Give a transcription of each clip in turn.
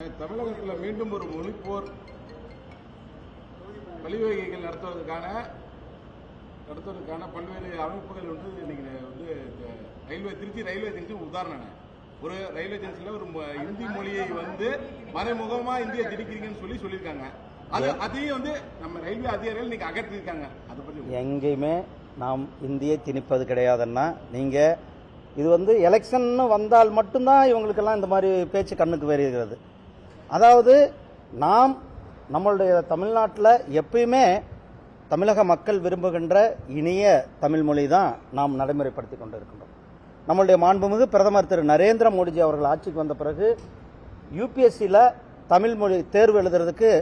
தமிழகத்தில் மீண்டும் ஒரு மொழிப்போர் வழிவகைகள் நடத்துவதற்கான பல்வேறு அமைப்புகள் இன்னைக்கு ரயில்வே திருச்சி உதாரணம். ஒரு ரயில்வே ஸ்டேஷன்ல ஒரு இந்தி மொழியை மறைமுகமா இந்திய திணிக்கிறீங்கன்னு சொல்லியிருக்காங்க. அதையும் நம்ம ரயில்வே அதிகாரிகள் இன்னைக்கு அகற்றிருக்காங்க. அதை பத்தி எங்கேயுமே நாம் இந்தியை திணிப்பது கிடையாதுன்னா, நீங்க இது எலெக்ஷன் வந்தால் மட்டும்தான் இவங்களுக்கெல்லாம் இந்த மாதிரி பேச்சு கண்ணுக்கு வருகிறது. அதாவது நம்மளுடைய தமிழ்நாட்டில் எப்பயுமே தமிழக மக்கள் விரும்புகின்ற இனிய தமிழ் மொழி தான் நாம் நடைமுறைப்படுத்தி கொண்டிருக்கின்றோம். நம்மளுடைய மாண்புமிகு பிரதமர் திரு நரேந்திர மோடிஜி அவர்கள் ஆட்சிக்கு வந்த பிறகு யூபிஎஸ்சியில் தமிழ் மொழி தேர்வு எழுதுறதுக்கு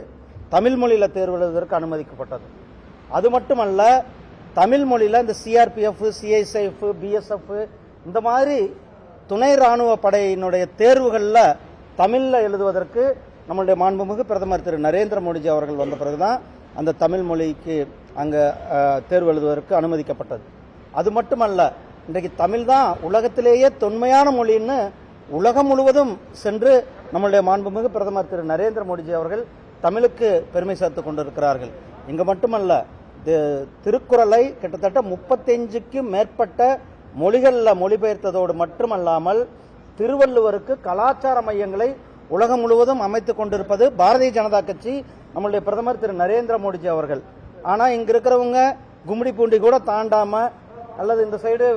தமிழ் மொழியில் தேர்வு எழுதுவதற்கு அனுமதிக்கப்பட்டது. அது மட்டுமல்ல, தமிழ் மொழியில் இந்த சிஆர்பிஎஃப், சிஐஎஸ்எஃப், பிஎஸ்எஃப் இந்த மாதிரி துணை ராணுவ படையினுடைய தேர்வுகளில் தமிழில் எழுதுவதற்கு நம்மளுடைய மாண்புமிகு பிரதமர் திரு நரேந்திர மோடிஜி அவர்கள் வந்த பிறகுதான் அந்த தமிழ் மொழிக்கு அங்கே தேர்வு எழுதுவதற்கு அனுமதிக்கப்பட்டது. அது மட்டுமல்ல, இன்றைக்கு தமிழ் தான் உலகத்திலேயே தொன்மையான மொழின்னு உலகம் முழுவதும் சென்று நம்மளுடைய மாண்புமிகு பிரதமர் திரு நரேந்திர மோடிஜி அவர்கள் தமிழுக்கு பெருமை சேர்த்துக் கொண்டிருக்கிறார்கள். இங்கே மட்டுமல்ல, திருக்குறளை கிட்டத்தட்ட 35க்கும் மேற்பட்ட மொழிகளில் மொழிபெயர்த்ததோடு மட்டுமல்லாமல் திருவள்ளுவருக்கு கலாச்சார மையங்களை உலகம் முழுவதும் அமைத்துக் கொண்டிருப்பது பாரதிய ஜனதா கட்சி, நம்மளுடைய பிரதமர் திரு நரேந்திர மோடிஜி அவர்கள். ஆனால் இங்க இருக்கிறவங்க கும்மிடி பூண்டி கூட தாண்டாம, அல்லது இந்த சைடு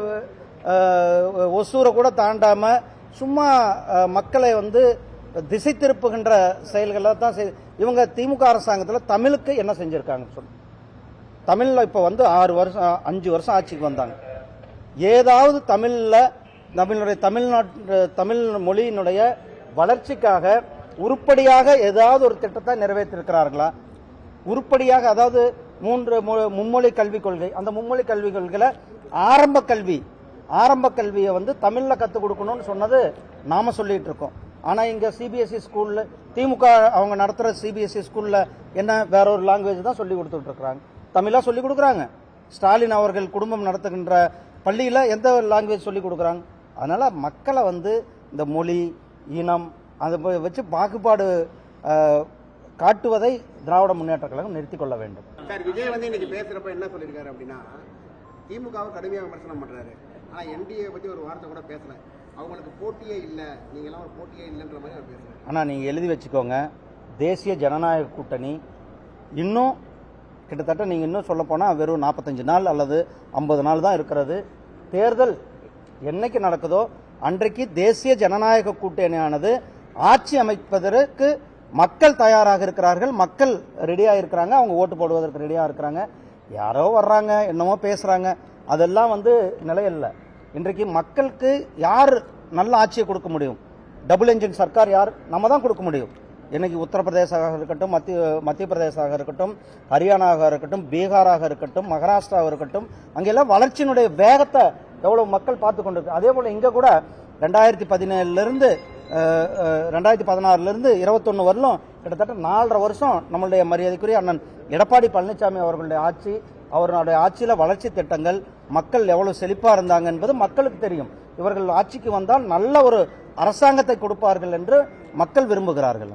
ஒசூரை கூட தாண்டாம சும்மா மக்களை திசை திருப்புகின்ற செயல்களை தான் இவங்க திமுக அரசாங்கத்தில் தமிழுக்கு என்ன செஞ்சிருக்காங்க சொல்லு. தமிழ்ல இப்ப 5 வருஷம் ஆட்சிக்கு வந்தாங்க. ஏதாவது தமிழ் மொழியினுடைய வளர்ச்சிக்காக உருப்படியாக ஏதாவது ஒரு திட்டத்தை நிறைவேற்றிருக்கிறார்களா? உருப்படியாக, அதாவது 3 மும்மொழி கல்விக் கொள்கை, அந்த மும்மொழி கல்விக் கொள்கையில ஆரம்ப கல்வியை தமிழ்ல கத்துக் கொடுக்கணும்னு சொன்னது நாம சொல்லிட்டு இருக்கோம். ஆனா இங்க சிபிஎஸ்இ ஸ்கூல்ல திமுக அவங்க நடத்துற சிபிஎஸ்இ ஸ்கூல்ல என்ன வேற ஒரு லாங்குவேஜ் தான் சொல்லி கொடுத்துட்டு இருக்காங்க, தமிழா சொல்லி கொடுக்குறாங்க. ஸ்டாலின் அவர்கள் குடும்பம் நடத்துகின்ற பள்ளியில எந்த லாங்குவேஜ் சொல்லி கொடுக்குறாங்க? அதனால மக்களை இந்த மொழி, இனம் அதை வச்சு பாகுபாடு காட்டுவதை திராவிட முன்னேற்ற கழகம் நிறுத்திக் கொள்ள வேண்டும். சார், விஜய் இன்னைக்கு பேசுறப்ப என்ன சொல்லியிருக்காரு அப்படின்னா, திமுகவை கடுமையாக விமர்சனம் பண்றாரு. ஆனா என்டிஏ பத்தி ஒரு வார்த்தை கூட பேசல. அவங்களுக்கு போட்டியே இல்லை, நீங்க எல்லாம் ஒரு போட்டியே இல்லைன்ற மாதிரி அவர் பேசுறாரு. ஆனா நீங்க எழுதி வச்சுக்கோங்க, தேசிய ஜனநாயக கூட்டணி இன்னும் கிட்டத்தட்ட நீங்க இன்னும் சொல்ல போனா வெறும் 45 நாள் அல்லது 50 நாள் தான் இருக்கிறது. தேர்தல் என்னைக்கு நடக்குதோ அன்றைக்கு தேசிய ஜனநாயக கூட்டணியானது ஆட்சி அமைப்பதற்கு மக்கள் தயாராக இருக்கிறார்கள், மக்கள் ரெடியா இருக்கிறாங்க, அவங்க ஓட்டு போடுவதற்கு ரெடியா இருக்கிறாங்க. யாரோ வர்றாங்க, என்னமோ பேசுறாங்க, அதெல்லாம் நிலையில்ல. இன்றைக்கு மக்களுக்கு யார் நல்ல ஆட்சியை கொடுக்க முடியும்? டபுள் என்ஜின் சர்க்கார் யார்? நம்ம தான் கொடுக்க முடியும். இன்னைக்கு உத்தரப்பிரதேசமாக இருக்கட்டும், மத்திய பிரதேசமாக இருக்கட்டும், ஹரியானாவாக இருக்கட்டும், பீகாராக இருக்கட்டும், மகாராஷ்டிராவாக இருக்கட்டும், அங்கெல்லாம் வளர்ச்சியினுடைய வேகத்தை எவ்வளவு மக்கள் பார்த்து கொண்டிருக்கு. அதே போல இங்க கூட 2017 2016 21 வரலும் கிட்டத்தட்ட 4.5 வருஷம் நம்மளுடைய மரியாதைக்குரிய அண்ணன் எடப்பாடி பழனிசாமி அவர்களுடைய ஆட்சி, அவருடைய ஆட்சியில வளர்ச்சி திட்டங்கள், மக்கள் எவ்வளவு செழிப்பா இருந்தாங்க என்பது மக்களுக்கு தெரியும். இவர்கள் ஆட்சிக்கு வந்தால் நல்ல ஒரு அரசாங்கத்தை கொடுப்பார்கள் என்று மக்கள் விரும்புகிறார்கள்.